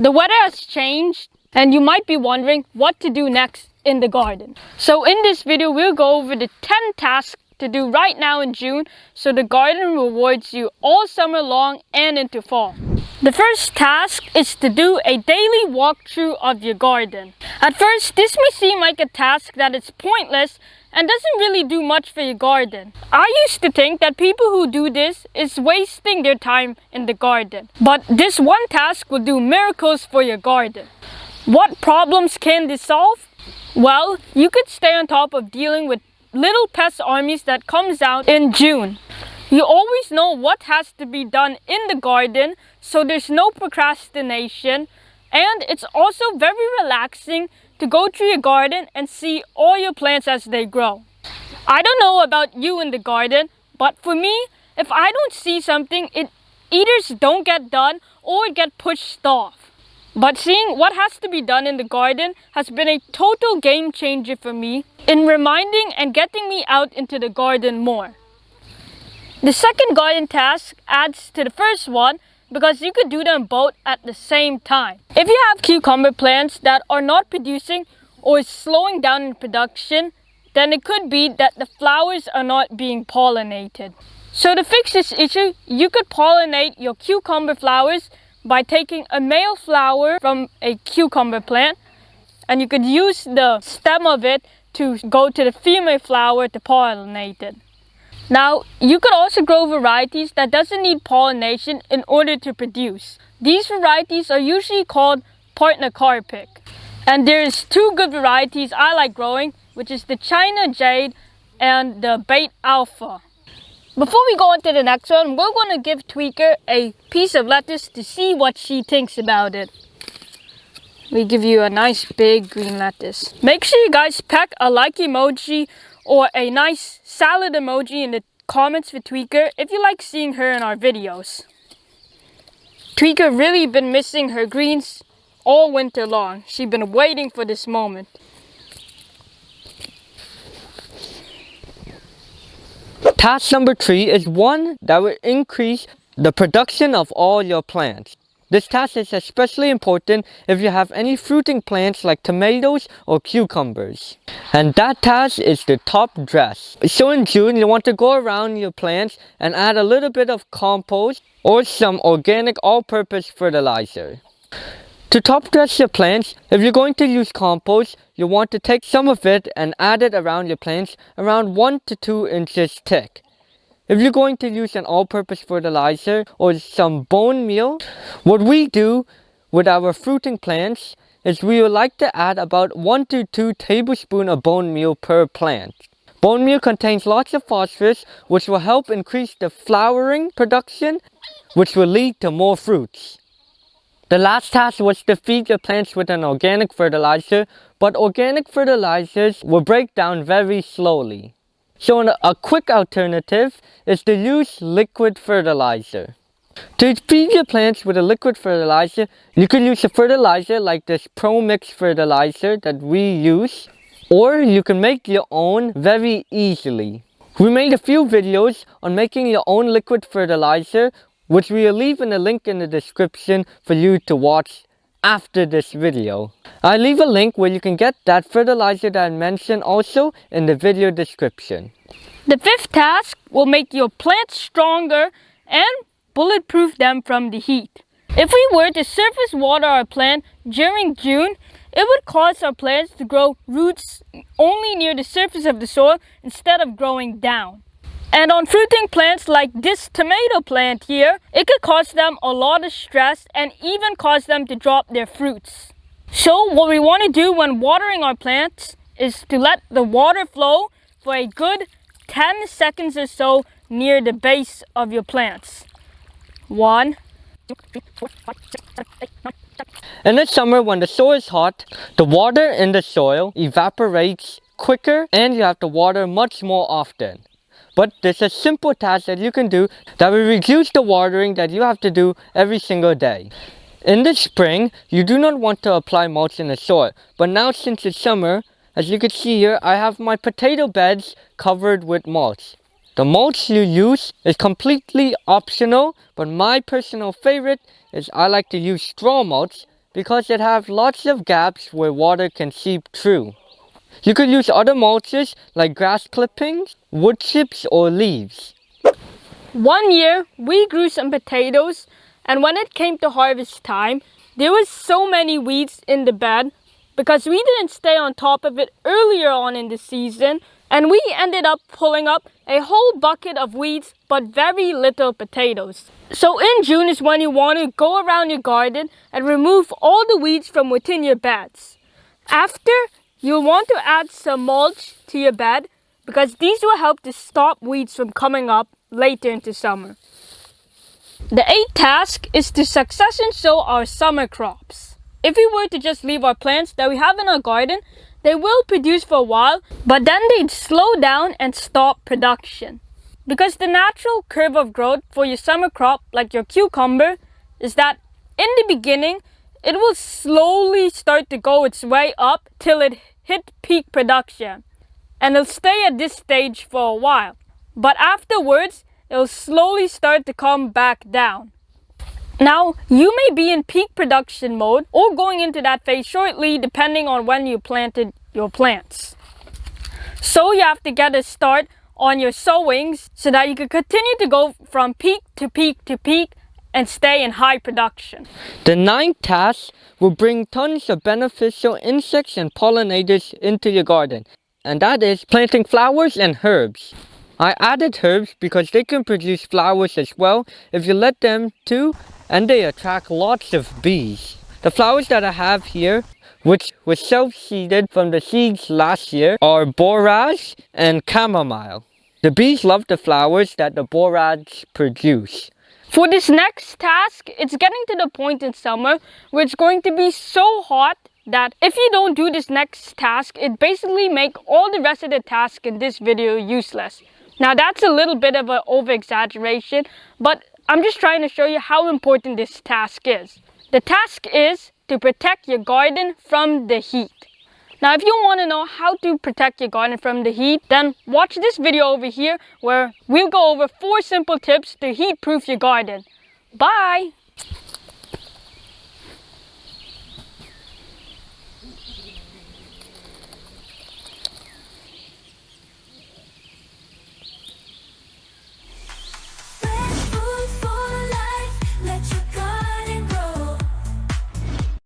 The weather has changed and you might be wondering what to do next in the garden. So in this video, we'll go over the 10 tasks to do right now in June so the garden rewards you all summer long and into fall. The first task is to do a daily walkthrough of your garden. At first, this may seem like a task that is pointless and doesn't really do much for your garden. I used to think that people who do this is wasting their time in the garden. But this one task will do miracles for your garden. What problems can this solve? Well, you could stay on top of dealing with little pest armies that comes out in June. You always know what has to be done in the garden, so there's no procrastination, and it's also very relaxing to go through your garden and see all your plants as they grow. I don't know about you in the garden, but for me, if I don't see something, it either don't get done or get pushed off. But seeing what has to be done in the garden has been a total game changer for me in reminding and getting me out into the garden more. The second garden task adds to the first one because you could do them both at the same time. If you have cucumber plants that are not producing or is slowing down in production, then it could be that the flowers are not being pollinated. So to fix this issue, you could pollinate your cucumber flowers by taking a male flower from a cucumber plant, and you could use the stem of it to go to the female flower to pollinate it. Now, you could also grow varieties that doesn't need pollination in order to produce. These varieties are usually called partner carpic. And there's two good varieties I like growing, which is the China Jade and the Bait Alpha. Before we go on to the next one, we're going to give Tweaker a piece of lettuce to see what she thinks about it. We give you a nice big green lettuce. Make sure you guys pack a like emoji or a nice salad emoji in the comments for Tweaker if you like seeing her in our videos. Tweaker really been missing her greens all winter long. She's been waiting for this moment. Task number 3 is one that will increase the production of all your plants. This task is especially important if you have any fruiting plants like tomatoes or cucumbers. And that task is the top dress. So in June, you want to go around your plants and add a little bit of compost or some organic all-purpose fertilizer. To top dress your plants, if you're going to use compost, you want to take some of it and add it around your plants around 1 to 2 inches thick. If you're going to use an all-purpose fertilizer or some bone meal, what we do with our fruiting plants is we would like to add about 1 to 2 tablespoons of bone meal per plant. Bone meal contains lots of phosphorus, which will help increase the flowering production, which will lead to more fruits. The last task was to feed your plants with an organic fertilizer, but organic fertilizers will break down very slowly. So a quick alternative is to use liquid fertilizer. To feed your plants with a liquid fertilizer, you can use a fertilizer like this Pro Mix fertilizer that we use, or you can make your own very easily. We made a few videos on making your own liquid fertilizer, which we will leave in the link in the description for you to watch after this video. I'll leave a link where you can get that fertilizer that I mentioned also in the video description. The fifth task will make your plants stronger and bulletproof them from the heat. If we were to surface water our plant during June, it would cause our plants to grow roots only near the surface of the soil instead of growing down. And on fruiting plants like this tomato plant here, it could cause them a lot of stress and even cause them to drop their fruits. So what we want to do when watering our plants is to let the water flow for a good 10 seconds or so near the base of your plants. 1, 2, 3, 4, 5, 6, 7, 8, 9, 10. In the summer when the soil is hot, the water in the soil evaporates quicker and you have to water much more often. But there's a simple task that you can do that will reduce the watering that you have to do every single day. In the spring, you do not want to apply mulch in the soil, but now since it's summer, as you can see here, I have my potato beds covered with mulch. The mulch you use is completely optional, but my personal favorite is I like to use straw mulch because it has lots of gaps where water can seep through. You could use other mulches like grass clippings, wood chips, or leaves. One year, we grew some potatoes, and when it came to harvest time, there was so many weeds in the bed because we didn't stay on top of it earlier on in the season, and we ended up pulling up a whole bucket of weeds but very little potatoes. So in June is when you want to go around your garden and remove all the weeds from within your beds. After, you'll want to add some mulch to your bed because these will help to stop weeds from coming up later into summer. The 8th task is to succession sow our summer crops. If we were to just leave our plants that we have in our garden, they will produce for a while, but then they'd slow down and stop production. Because the natural curve of growth for your summer crop, like your cucumber, is that in the beginning, it will slowly start to go its way up till it hit peak production. And it'll stay at this stage for a while. But afterwards, it'll slowly start to come back down. Now, you may be in peak production mode or going into that phase shortly depending on when you planted your plants. So you have to get a start on your sowings so that you can continue to go from peak to peak to peak and stay in high production. The 9th task will bring tons of beneficial insects and pollinators into your garden, and that is planting flowers and herbs. I added herbs because they can produce flowers as well if you let them to, and they attract lots of bees. The flowers that I have here, which was self-seeded from the seeds last year, are borage and chamomile. The bees love the flowers that the borage produce. For this next task, it's getting to the point in summer where it's going to be so hot that if you don't do this next task, it basically makes all the rest of the tasks in this video useless. Now that's a little bit of an over-exaggeration, but I'm just trying to show you how important this task is. The task is to protect your garden from the heat. Now if you want to know how to protect your garden from the heat, then watch this video over here where we'll go over 4 simple tips to heat-proof your garden. Bye!